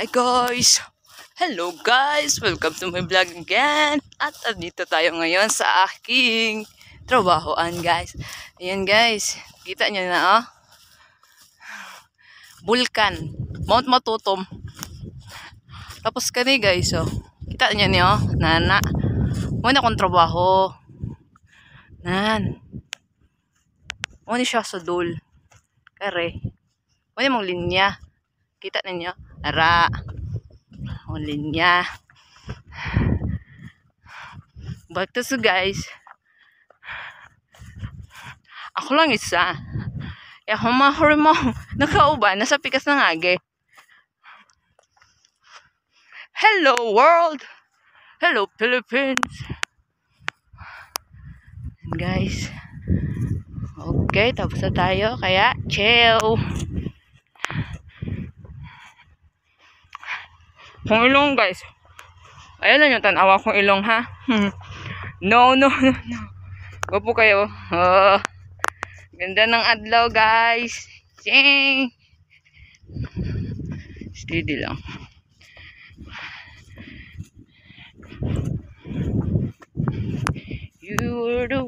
Hi guys! Hello guys! Welcome to my vlog again! At dito tayo ngayon sa aking trabahoan guys. Ayan guys, kita nyo na oh. Bulkan, Mount Matutom. Tapos kani guys oh. Kita nyo niyo, nana. Muna akong trabaho. Nan. Muna siya sa dul. Kare. Muna mong linya. Kita ninyo. Ara. O linya. Back to so guys. Ako lang isa. Humahuri mo. Nakauban. Nasa pikas ng age. Hello world. Hello Philippines. And guys. Okay, tapos na tayo. Kaya, chill. Kung ilong guys. Ayan lang yung tanawa kong ilong ha. No. Gopo kayo. Ganda ng adlaw guys. Ching. Steady lang. You're the